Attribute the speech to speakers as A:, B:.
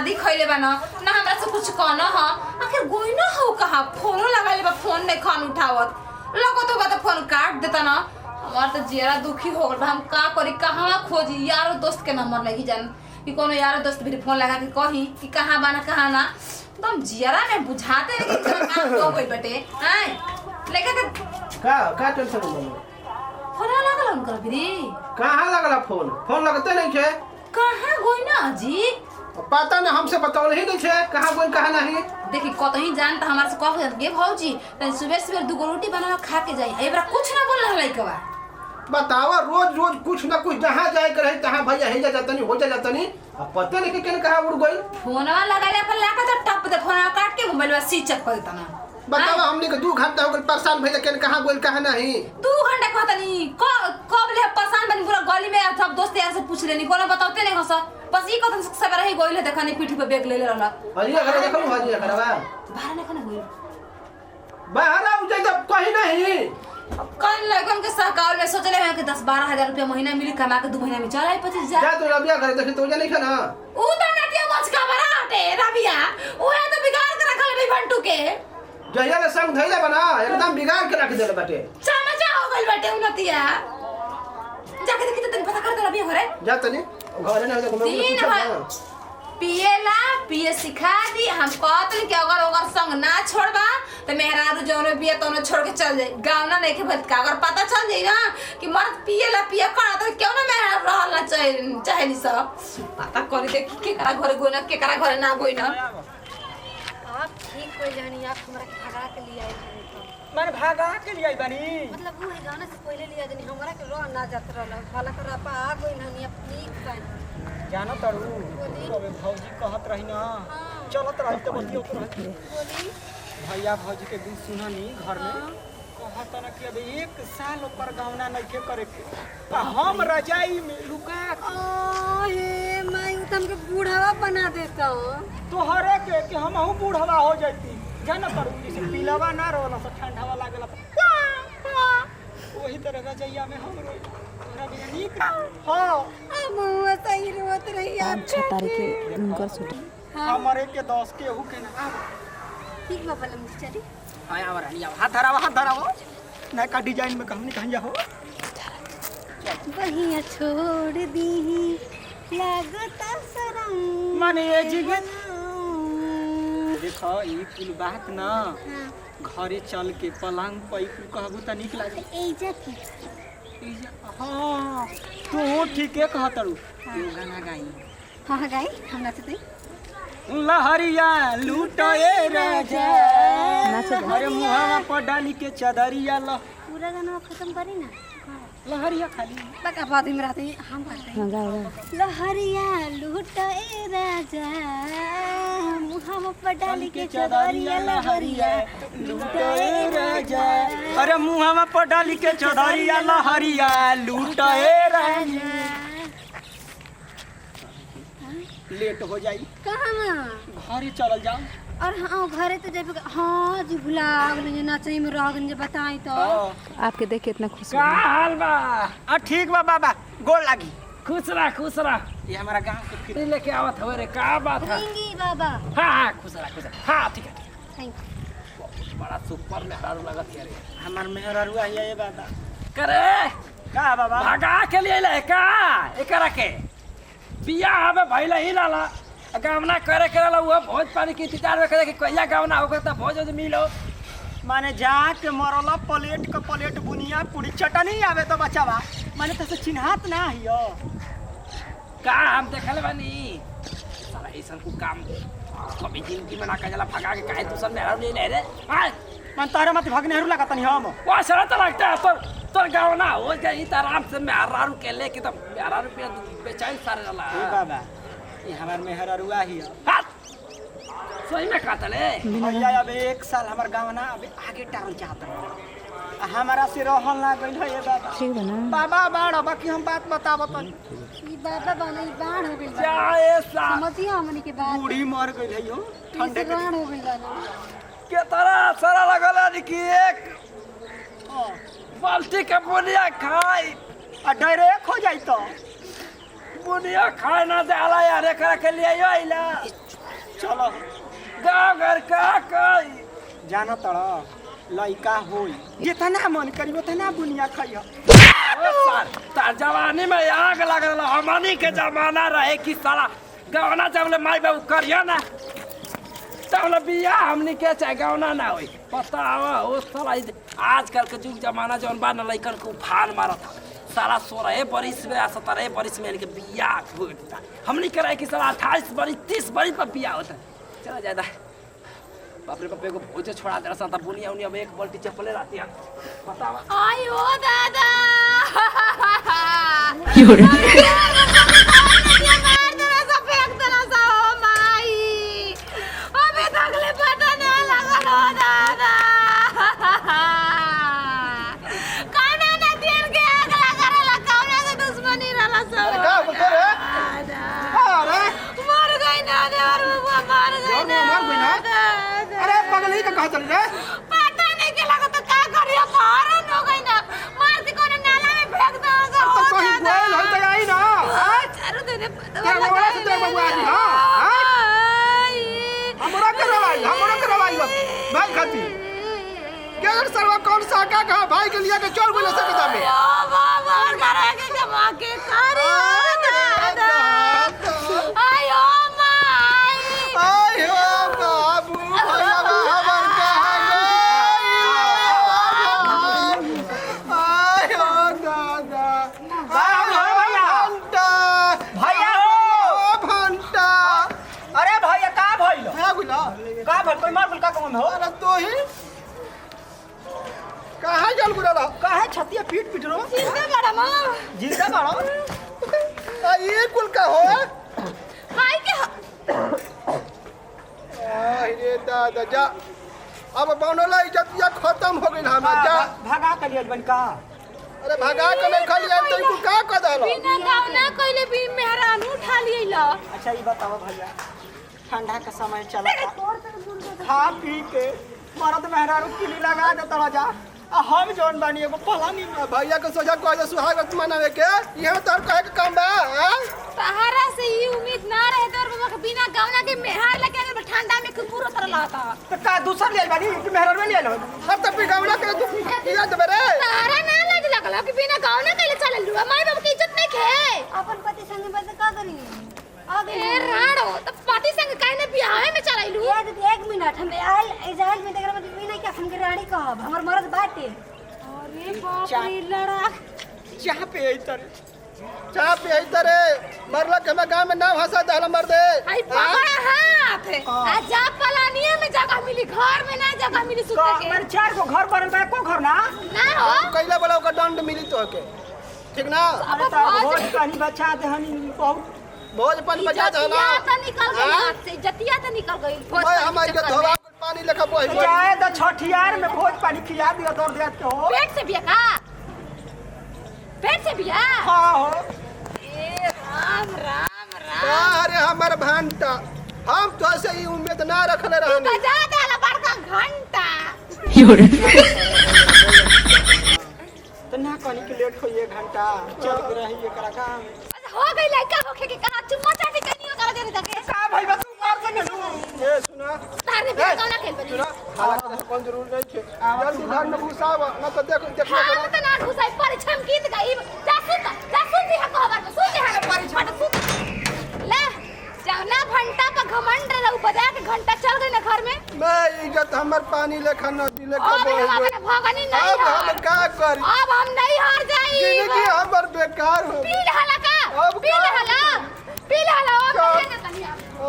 A: चांदी खइले बा ना हमरा से कुछ कहना ह आखिर गोई ना हो कहा फोनो लगाले बा फोन नहीं खान उठावत लगो तो बता फोन काट देता ना हमार तो जेरा दुखी हो गल हम का करी कहां खोजी यारो दोस्त के नंबर नहीं जान कि कोनो यारो दोस्त भी फोन लगा के कही कि कहां बाना कहां ना एकदम जेरा में बुझाते कि का हो गई बेटे हैं लेके तो
B: का टेंशन हो
A: फोन लागल उनकर भी
B: कहां लगला फोन लगते नहीं छे
A: कहां गोई ना जी
B: पता नहीं हमसे बताओ नहीं छे कहां कोई कहां नहीं
A: देखी कतही जान त हमार से कह गे भौजी तनी सुबह दुगो रोटी बना खा के जाई एबरा कुछ ना बोल रहलै के बा
B: बतावा रोज कुछ ना कुछ जहां जाए के रही तहां भैया हे जातनी हो जातनी अब पता नहीं कि कहां उड़ गई
A: फोनवा लगाले पर लाका तो टप दे फोनवा काट के मोबाइलवा स्विच ऑफ कर देता ना
B: बतावा हमने के 2 घंटा हो गए परेशान भैया कहां गोल कहां नहीं
A: 2 घंटा कहतनी कब ले परेशान बनी पूरा गली में सब दोस्त यार से पूछ लेनी कोनो बताते नहीं हस बस ई कहतन सब रही गोइले देखनी पीठी पे बैग ले ले रहला
B: अरे घर देखो हाजी करवा
A: बाहर नहीं कने गोइल
B: बाहर आ जाए तो कहीं नहीं
A: कल लगन के सहकाल में सोचले हैं कि 10-12 हजार रुपया महीना मिली कमा के 2 महीना में चल आई 25
B: जा तो रबिया घर देखे तो नहीं खाना
A: ऊ तो नटिया मच का बराटे रबिया ऊ है तो बिगाड़ के रखल बे बंटू के
B: जहिया ले संग धइले बना एकदम बिगाड़ के रख देले बाटे
A: समझा हो गइल बाटे ऊ नतिया जाके देखी तो तनी पता कर दे रबिया घरे
B: जा तनी घरे ना घूमे
A: पिए सिखा दी हम कहतन कि अगर संग ना छोड़बा तो मेहरारू जौन बिया तौन छोड़ के चल जाई गाँव ना नहीं के भत का अगर पता चल जाई ना कि मर्द पिए कर तो क्यों ना मेहरारू रहल ना चाहेली सब पता करी दे के करा घरे गोई ना के करा घरे ना गोई ना
C: आप ठीक हो जानी आप हमरा के भगा के लिए आई
D: माने भागा के लिए आई बानी
C: मतलब वो है गाना से पहले लिया जनी हमरा के रो ना जात रहल भला कर आपा आ गई हनी अपनी बानी
D: जानो तरू अबे भौजी कहत रही ना चलत रही तो बतियो तो रही
C: बोली
D: भैया भौजी के दिन सुननी घर में कहत ना कि अबे 1 साल ऊपर गावना नहीं करे के हम रजाई में लुका
C: ये मैं उतम के बूढ़ावा बना देता
D: तोहरे के कि हमहू बूढ़वा हो जाती जाना तरू जैसे पीलावा ना रोला से ठंडावा लागला वही तरह रजैया में हम रोई तोरा बिना नीक हां
C: अब वो सही रोत रही आप
E: 6 तारीख के उनकर छुट्टी
D: हमारे के 10 के हु के ना
C: ठीक बा बलम चली
D: आया रानी आओ हाथ धराओ नया का डिजाइन में कहनी कहीं जाओ
C: बहिया छोड़ दी लागता शरम
D: माने ये जिगन देखो ई कुल बात ना घरे चल के पलंग पे कहबू त निक लागे
C: एजा की
D: हां तू ठीके कहतरू यो गाना गाई
C: हां गाई हमरा से
D: लहरिया लूटए राजा
E: नाचे
D: अरे मुहावा पर डाली के चदरिया
C: पूरा गाना खत्म करी ना
D: लहरिया खाली
C: बका बादी में रहते हम करते
E: हां गाओ
C: लहरिया लूटए राजा मुहावा पर डाली के चदरिया लहरिया
D: लूटए राजा अरे मुहावा पर डाली के चदरिया लहरिया लूटए राजा लेट हो जाई
C: कहां
D: घरे चल जाओ
C: और हाँ घरे तो जब हाँ जी भुला गए नाचे में रह गए बताई तो
E: आपके देख के इतना खुश
D: का हाल बा ठीक बा बाबा गोल लागी
F: खुश रह
D: ये हमारा गांव के
F: फिर लेके आवत हवे रे का बात है
C: रिंगी बाबा
F: हां खुश रह हां ठीक है
C: थैंक यू
F: बड़ा सुपर में दारू लगत है रे
D: हमार मेहररुआ है ये बाबा
F: करे
D: का बाबा
F: भागा के लिए ले का एकरा के बिया हवे भइला ही लाला गावना करे करला वो भोज पानी के इंतजार में करे कि कहिया गावना होकर त भोज मिलो
D: माने जाके मरला प्लेट बुनिया पूरी चटनी आवे तो बचावा माने तो चिन्हात ना हियो
F: का हम देखले बानी साला ऐसन को काम कभी जिंदगी में ना कजला भगा के काहे तू सब मेरा ले ले रे हां
D: मन तारे मत भागने हरू लागत नहीं हम
F: वो सरा तो लगता है तो गावना हो जाई त आराम से मेहरारू के लेके त मेहरारू पे बेचैन सारे रला
D: ए बाबा ये हमार मेहररुआ हियो
F: हाथ सही में काटले
D: भैया अब 1 साल हमार गावना अब आगे टाल चाहत हमारा से रहल ना गइल है ये बाबा
E: ठीक बना
D: बाबा बाड़ बाकी हम बात बतावत
C: ई बाबा बना ई बाढ़ हो गइल
F: जाए सा
C: समझियो हमनी के बात
D: बूढ़ी मर गइल है यो ठंडे के
C: बाढ़ हो गइल बा
F: के तरह सारा लगला कि एक बाल्टी के बुनिया खाई
D: आ डायरेक्ट हो जाई तो
F: बुनिया खाए ना देला यार एकरा के लिए आइला
D: चलो
F: गाँव घर का कोई
D: जाना तड़ा लइका होई जितना मन करी उतना बुनिया खाइयो।
F: तार जवानी में आग लग रहा हमनी के जमाना रहे कि साला गवना जब माई बाबू करियो ना तब बिया हमनी के चाहे गवना ना होई पता हो साला आजकल के युग जमाना जौन बा ना लइकन को उफान मारा था साला 16 बरिस में 17 बरिस में इनके बिया होता हमनी के रहे कि साला 28 बरिस 30 बरिस पर बिया होता चला जाता बाप रे बाप एगो भोजे छोड़ा दे रहा बुनिया उनिया में एक बाल्टी चप्पले रहती है बतावा
A: आयो दादा
B: का बोलते रे अरे
A: मर गई ना मर गई ना
B: अरे पगली का कहा चल रे
A: पता नहीं के लगा तो का करियो मारन हो गई ना मार के कोने नाला में फेंक दोगा
B: तो कहीं गोल हल तो आई ना
A: चारू देने
B: क्या बोला से तेरे बबुआ जी हां हमरा करवाई भाई खाती क्या कर सरवा कौन सा का कहा भाई के लिए के चोर बोले सकता में
A: बाबा करेंगे कमा के करियो आयो माई
B: आयो बाबू भैया हमर कहां आयो दादा
D: भैया हो
B: भंटा
D: अरे भैया का भइल
B: है गुला
D: का भइल कोई मार का कौन हो
B: अरे तो ही कहां जल गुला
D: काहे छतिया पीट पीट रो
A: जिंदा बड़ा मां
D: जिंदा बाड़ो
B: ये कुल का हो
A: हाय के
B: अरे दादा जा अब बनला इज्जतिया खत्म हो गइल हमरा जा
D: भागा के लिए बन का
B: अरे भगा के नहीं खाली आई तो कुल का कर दलो
A: बिना गावना कइले भी मेहरान उठा लियला
D: अच्छा ये बताओ भैया ठंडा का समय चला खा पी के मरद मेहरारू किली लगा दे तड़ा जा आ हम जोन बानी एगो पलानी
B: भैया के सोचा कह सुहागत मनावे के यहाँ तोर कहे के काम बा
A: सहारा से ही उम्मीद ना रहे तोर बाबा के बिना गावना के मेहर लगे के ठंडा में खूब बुरा तरह लगता
D: तो का दूसर ले बानी कि मेहरारू ले लो
B: अब तक बिगावना के तू किया दे रे
A: सहारा ना लग लगला कि बिना गावना कइले चलल रुआ माई बाबू की इज्जत नहीं खे
C: अपन पति संग बस का करी आ गई
A: ए राड़ो त पार्टी संग काहे ने बियाह में चलाइलू
C: एक मिनट हम आइल इजराइल में देखरा मतलब नहीं क्या हम के रानी कहब हमर मर्द बाटे
A: अरे बाप रे लड़ा
D: चाह पे आई तर
B: चाह पे आई तरे मरला के हम गांव में नाम हंसा दहला मर दे
A: आई पकड़ा हाथ आ जा पलानिया में जगह मिली घर में ना जगह मिली
D: तो
A: सुते के
D: हमारे 4 को घर बनल बा को घर ना
A: ना हो
B: कैला बड़ा का दंड मिली तो के ठीक ना
D: अरे तो भोज पानी बचा दे हनी बहुत
B: भोजपन बचा दे ना
A: जतिया तो निकल गई हाथ से जतिया तो निकल गई भोज
B: मैं
A: पानी
B: हमारी के
A: चक्कर
B: धोवा
A: में।
B: पानी लेखा बोई
D: जाए तो छठियार में भोज पानी खिला दिया दौड़ दे के हो
A: पेट से बिया का पेट से बिया
D: हां हो
A: ए राम राम राम
B: अरे हमर भंटा हम तो ऐसे ही उम्मीद ना रखले रहनी
A: बजा देला बड़का घंटा
D: तो ना कहनी कि लेट होइए घंटा चल के रही एकरा काम
A: हो गई लड़का होके के कहा चुम्मा चाटी कनियो कर देने तके
D: का भाई बस तू मार से नहीं
B: ए सुना
A: तारे बिया कौन खेल बनी
B: सुना हालांकि कौन जरूर नहीं छे जल्दी घर में घुसाव ना तो देख
A: हां तो ना घुसाई परिछम गीत गई जासू दी है कहबर में सुन है परिछम सुन ले जाना घंटा पर घमंड रहू बजा के घंटा चल गई ना घर में
B: मैं इज्जत हमर पानी लेखा नदी लेखा
A: अब
B: बोई
A: भगवान भगवानी नहीं
B: अब हम का करी
A: अब हम नहीं हार